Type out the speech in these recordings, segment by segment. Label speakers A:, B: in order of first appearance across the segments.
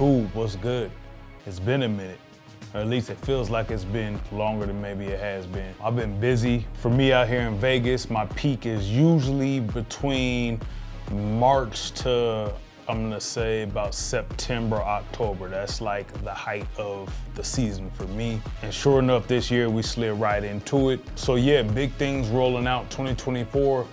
A: YouTube, what's good? It's been a minute, or at least it feels like it's been longer than maybe it has been. I've been busy. For me out here in Vegas, my peak is usually between March to, I'm gonna say about September, October. That's like the height of the season for me. And sure enough, this year we slid right into it. So yeah, big things rolling out. 2024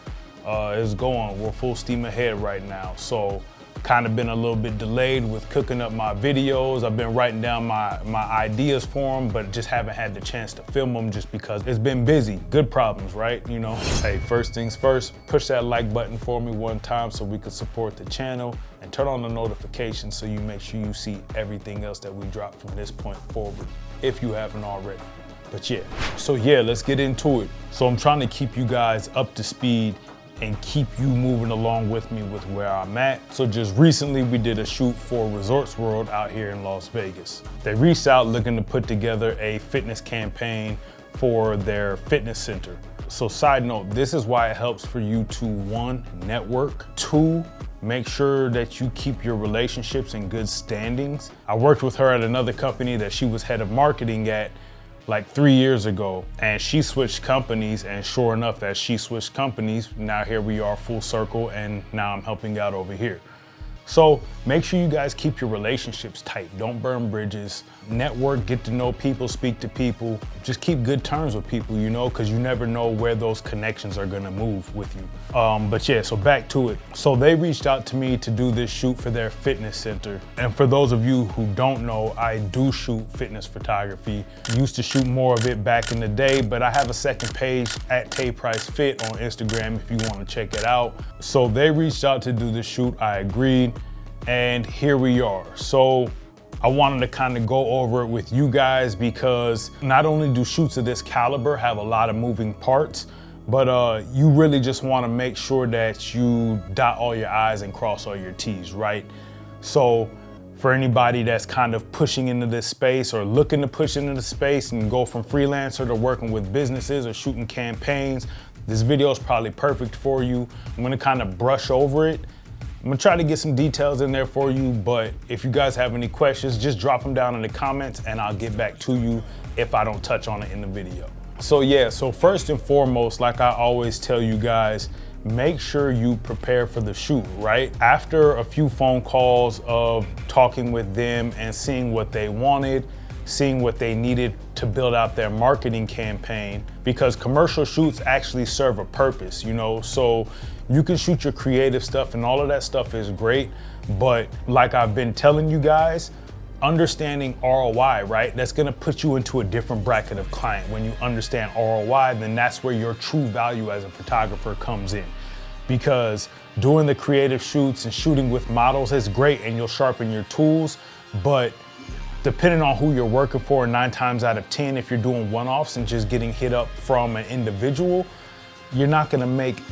A: is going. We're full steam ahead right now. So kind of been a little bit delayed with cooking up my videos. I've been writing down my ideas for them, but just haven't had the chance to film them just because it's been busy. Good problems, right? You know, hey, first things first, push that like button for me one time so we can support the channel, and turn on the notifications so you make sure you see everything else that we drop from this point forward, if you haven't already. But yeah, so yeah, let's get into it. So I'm trying to keep you guys up to speed and keep you moving along with me with where I'm at. So just recently we did a shoot for Resorts World out here in Las Vegas. They reached out looking to put together a fitness campaign for their fitness center. So side note, this is why it helps for you to, one, network, two, make sure that you keep your relationships in good standings. I worked with her at another company that she was head of marketing at like 3 years ago, and she switched companies, and sure enough, as she switched companies, now here we are full circle, and now I'm helping out over here. So make sure you guys keep your relationships tight. Don't burn bridges. Network, get to know people, speak to people. Just keep good terms with people, you know, because you never know where those connections are gonna move with you. But yeah, so back to it. So they reached out to me to do this shoot for their fitness center. And for those of you who don't know, I do shoot fitness photography. Used to shoot more of it back in the day, but I have a second page at TayPriceFit on Instagram if you want to check it out. So they reached out to do the shoot. I agreed. And here we are. So I wanted to kind of go over it with you guys because not only do shoots of this caliber have a lot of moving parts, but you really just want to make sure that you dot all your I's and cross all your T's, right? So for anybody that's kind of pushing into this space or looking to push into the space and go from freelancer to working with businesses or shooting campaigns, this video is probably perfect for you. I'm going to kind of brush over it. I'm gonna try to get some details in there for you, but if you guys have any questions, just drop them down in the comments and I'll get back to you if I don't touch on it in the video. So yeah, so first and foremost, like I always tell you guys, make sure you prepare for the shoot, right? After a few phone calls of talking with them and seeing what they wanted, seeing what they needed to build out their marketing campaign, because commercial shoots actually serve a purpose, you know? So you can shoot your creative stuff and all of that stuff is great, but like I've been telling you guys, understanding ROI, right? That's gonna put you into a different bracket of client. When you understand ROI, then that's where your true value as a photographer comes in. Because doing the creative shoots and shooting with models is great and you'll sharpen your tools, but depending on who you're working for, 9 times out of 10, if you're doing one-offs and just getting hit up from an individual, you're not gonna make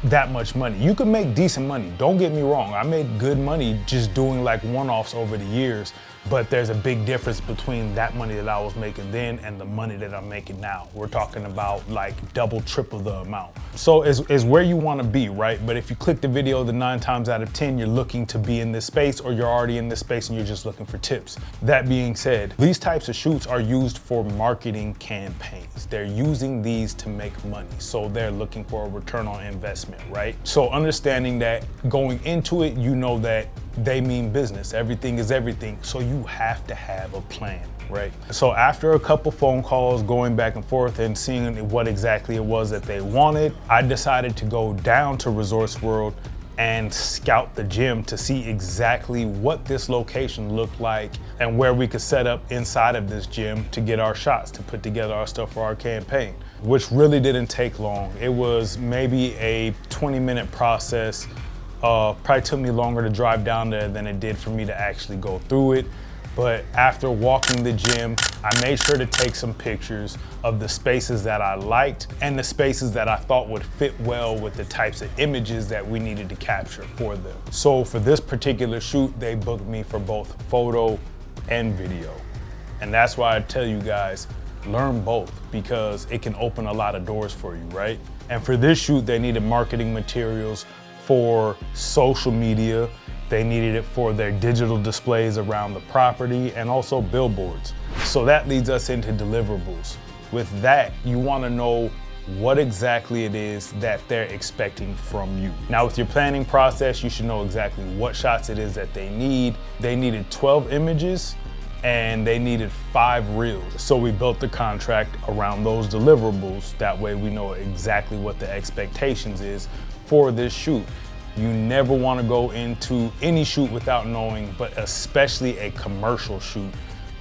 A: that much money. You can make decent money, don't get me wrong. I made good money just doing like one-offs over the years, but there's a big difference between that money that I was making then and the money that I'm making now. We're talking about like double, triple the amount. So is where you wanna be, right? But if you click the video, the 9 times out of 10, you're looking to be in this space or you're already in this space and you're just looking for tips. That being said, these types of shoots are used for marketing campaigns. They're using these to make money. So they're looking for a return on investment, right? So understanding that going into it, you know that they mean business. Everything is everything. So you have to have a plan, right? So after a couple phone calls, going back and forth and seeing what exactly it was that they wanted, I decided to go down to Resorts World and scout the gym to see exactly what this location looked like and where we could set up inside of this gym to get our shots, to put together our stuff for our campaign, which really didn't take long. It was maybe a 20-minute process. Probably took me longer to drive down there than it did for me to actually go through it. But after walking the gym, I made sure to take some pictures of the spaces that I liked and the spaces that I thought would fit well with the types of images that we needed to capture for them. So for this particular shoot, they booked me for both photo and video. And that's why I tell you guys, learn both because it can open a lot of doors for you, right? And for this shoot, they needed marketing materials for social media. They needed it for their digital displays around the property and also billboards. So that leads us into deliverables. With that, you want to know what exactly it is that they're expecting from you. Now with your planning process, you should know exactly what shots it is that they need. They needed 12 images and they needed 5 reels. So we built the contract around those deliverables. That way we know exactly what the expectations is for this shoot. You never want to go into any shoot without knowing, but especially a commercial shoot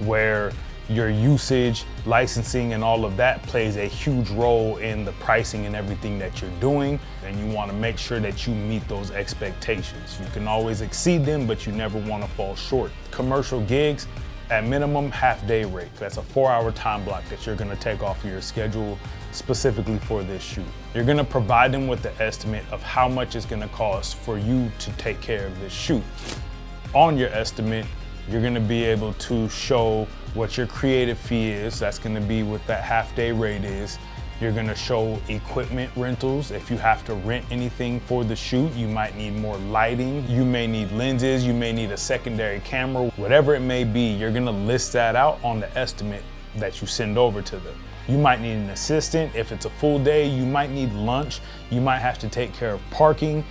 A: where your usage, licensing, and all of that plays a huge role in the pricing and everything that you're doing. And you want to make sure that you meet those expectations. You can always exceed them, but you never want to fall short. Commercial gigs, at minimum, half-day rate. That's a 4-hour time block that you're gonna take off of your schedule specifically for this shoot. You're gonna provide them with the estimate of how much it's gonna cost for you to take care of this shoot. On your estimate, you're gonna be able to show what your creative fee is. That's gonna be what that half-day rate is. You're gonna show equipment rentals. If you have to rent anything for the shoot, you might need more lighting. You may need lenses, you may need a secondary camera. Whatever it may be, you're gonna list that out on the estimate that you send over to them. You might need an assistant. If it's a full day, you might need lunch. You might have to take care of parking.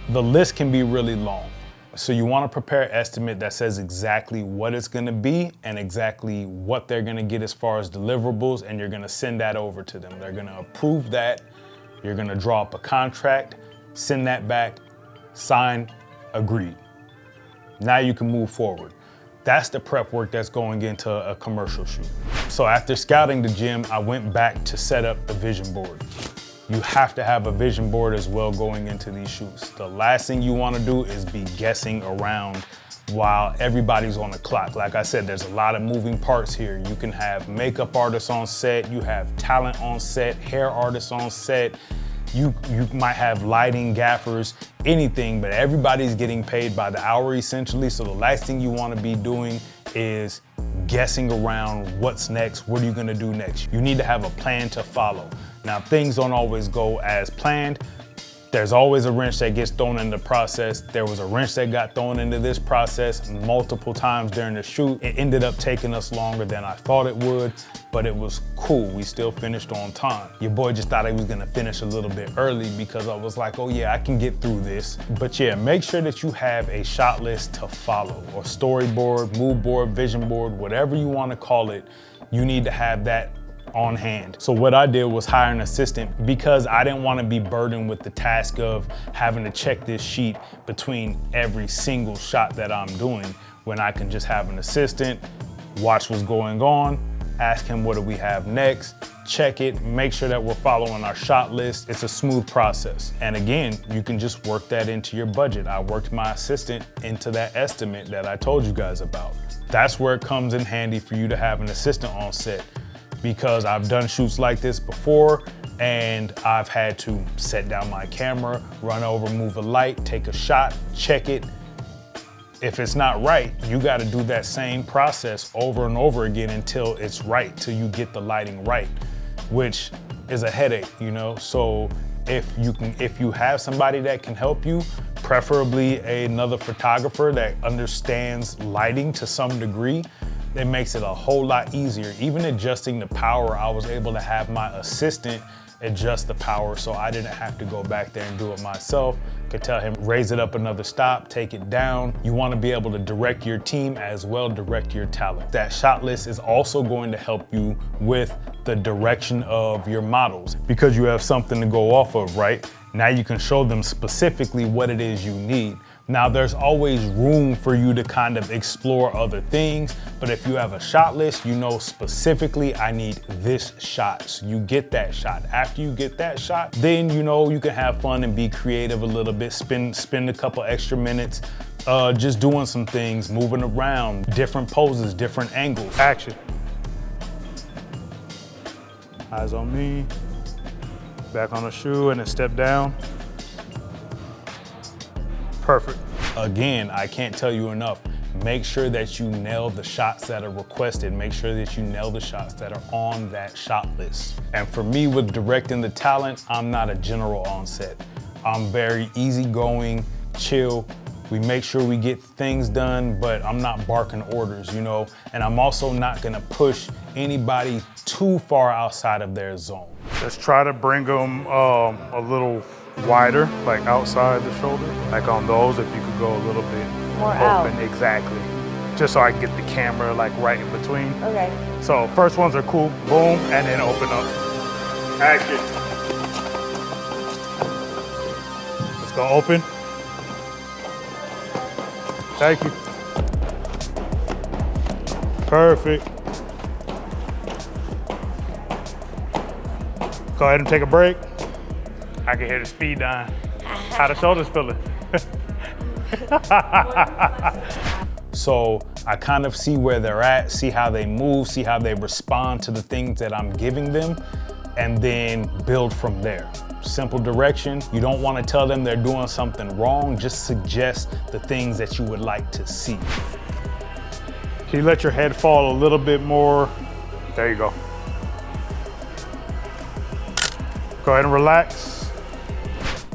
A: The list can be really long. So you want to prepare an estimate that says exactly what it's going to be and exactly what they're going to get as far as deliverables, and you're going to send that over to them. They're going to approve that. You're going to draw up a contract, send that back, sign, agreed. Now you can move forward. That's the prep work that's going into a commercial shoot. So after scouting the gym, I went back to set up the vision board. You have to have a vision board as well going into these shoots. The last thing you want to do is be guessing around while everybody's on the clock. Like I said, there's a lot of moving parts here. You can have makeup artists on set, you have talent on set, hair artists on set, you might have lighting, gaffers, anything, but everybody's getting paid by the hour essentially. So the last thing you want to be doing is guessing around what's next, what are you gonna do next? You need to have a plan to follow. Now, things don't always go as planned. There's always a wrench that gets thrown in the process. There was a wrench that got thrown into this process multiple times during the shoot. It ended up taking us longer than I thought it would, but it was cool. We still finished on time. Your boy just thought he was gonna finish a little bit early because I was like, oh yeah, I can get through this. But yeah, make sure that you have a shot list to follow, or storyboard, mood board, vision board, whatever you wanna call it. You need to have that on hand. So what I did was hire an assistant because I didn't want to be burdened with the task of having to check this sheet between every single shot that I'm doing, when I can just have an assistant, watch what's going on, ask him what do we have next, check it, make sure that we're following our shot list. It's a smooth process. And again, you can just work that into your budget. I worked my assistant into that estimate that I told you guys about. That's where it comes in handy for you to have an assistant on set, because I've done shoots like this before and I've had to set down my camera, run over, move a light, take a shot, check it. If it's not right, you got to do that same process over and over again until it's right, till you get the lighting right, which is a headache, you know? So if you have somebody that can help you, preferably another photographer that understands lighting to some degree, it makes it a whole lot easier. Even adjusting the power, I was able to have my assistant adjust the power so I didn't have to go back there and do it myself. Could tell him, raise it up another stop, take it down. You want to be able to direct your team as well, direct your talent. That shot list is also going to help you with the direction of your models, because you have something to go off of, right? Now you can show them specifically what it is you need. Now there's always room for you to kind of explore other things, but if you have a shot list, you know specifically I need this shot. So you get that shot. After you get that shot, then you know you can have fun and be creative a little bit, spend a couple extra minutes just doing some things, moving around, different poses, different angles. Action. Eyes on me, back on the shoe and then step down. Perfect. Again, I can't tell you enough. Make sure that you nail the shots that are requested. Make sure that you nail the shots that are on that shot list. And for me, with directing the talent, I'm not a general on set. I'm very easygoing, chill. We make sure we get things done, but I'm not barking orders, you know? And I'm also not gonna push anybody too far outside of their zone.
B: Let's try to bring them a little wider, like outside the shoulder. Like on those, if you could go a little bit
C: more
B: open,
C: out.
B: Exactly. Just so I can get the camera like right in between.
C: Okay.
B: So first ones are cool, boom, and then open up. Action. Let's go open. Thank you. Perfect. Go ahead and take a break. I can hear the speed down. How the shoulders feeling?
A: So I kind of see where they're at, see how they move, see how they respond to the things that I'm giving them, and then build from there. Simple direction. You don't want to tell them they're doing something wrong, just suggest the things that you would like to see.
B: Can you let your head fall a little bit more? There you go. Go ahead and relax.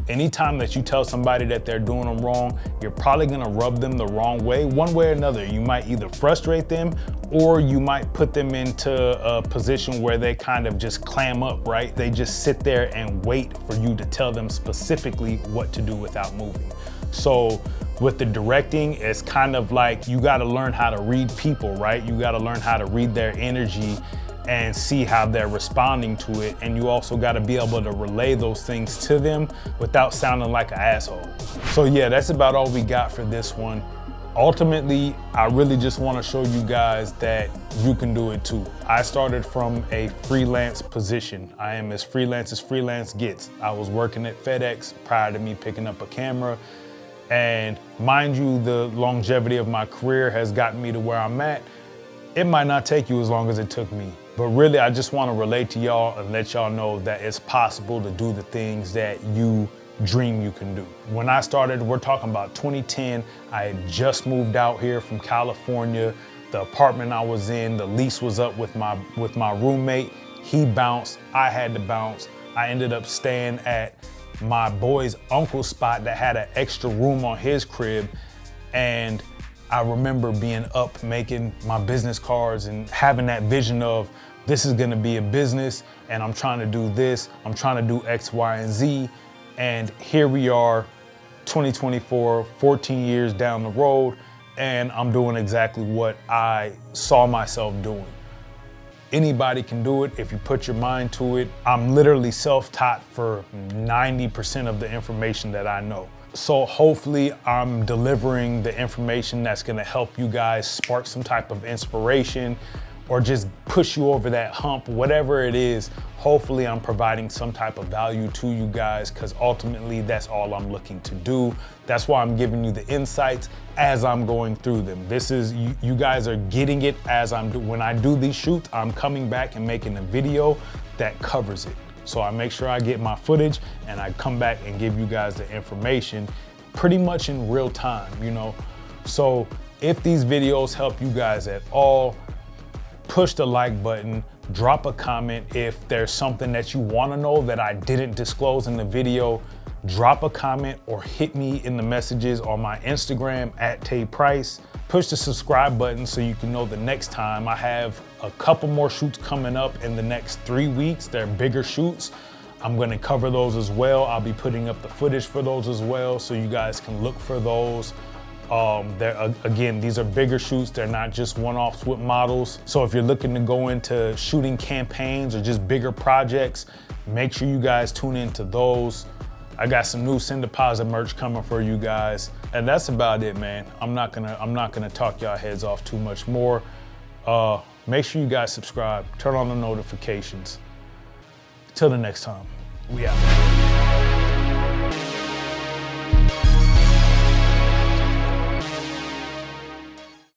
A: Anytime that you tell somebody that they're doing them wrong, you're probably gonna rub them the wrong way, one way or another. You might either frustrate them or you might put them into a position where they kind of just clam up, right? They just sit there and wait for you to tell them specifically what to do without moving. So with the directing, it's kind of like you gotta learn how to read people, right? You gotta learn how to read their energy and see how they're responding to it. And you also gotta be able to relay those things to them without sounding like an asshole. So yeah, that's about all we got for this one. Ultimately, I really just wanna show you guys that you can do it too. I started from a freelance position. I am as freelance gets. I was working at FedEx prior to me picking up a camera. And mind you, the longevity of my career has gotten me to where I'm at. It might not take you as long as it took me. But really, I just want to relate to y'all and let y'all know that it's possible to do the things that you dream you can do. When I started, we're talking about 2010, I had just moved out here from California. The apartment I was in, the lease was up with my roommate. He bounced, I had to bounce. I ended up staying at my boy's uncle's spot that had an extra room on his crib. And I remember being up making my business cards and having that vision of this is gonna be a business and I'm trying to do this, I'm trying to do X, Y, and Z. And here we are, 2024, 14 years down the road, and I'm doing exactly what I saw myself doing. Anybody can do it if you put your mind to it. I'm literally self-taught for 90% of the information that I know. So hopefully I'm delivering the information that's gonna help you guys spark some type of inspiration or just push you over that hump, whatever it is. Hopefully I'm providing some type of value to you guys, because ultimately that's all I'm looking to do. That's why I'm giving you the insights as I'm going through them. This is, you guys are getting it as I'm doing. When I do these shoots, I'm coming back and making a video that covers it. So I make sure I get my footage and I come back and give you guys the information pretty much in real time, you know? So if these videos help you guys at all, push the like button, drop a comment. If there's something that you wanna know that I didn't disclose in the video, drop a comment or hit me in the messages on my Instagram @TayPrice. Push the subscribe button so you can know the next time. I have a couple more shoots coming up in the next 3 weeks. They're bigger shoots. I'm gonna cover those as well. I'll be putting up the footage for those as well, so you guys can look for those. Again, these are bigger shoots. They're not just one-offs with models. So if you're looking to go into shooting campaigns or just bigger projects, make sure you guys tune into those. I got some new Send Deposit merch coming for you guys. And that's about it, man. I'm not gonna talk y'all heads off too much more. Make sure you guys subscribe, turn on the notifications. Till the next time, we out.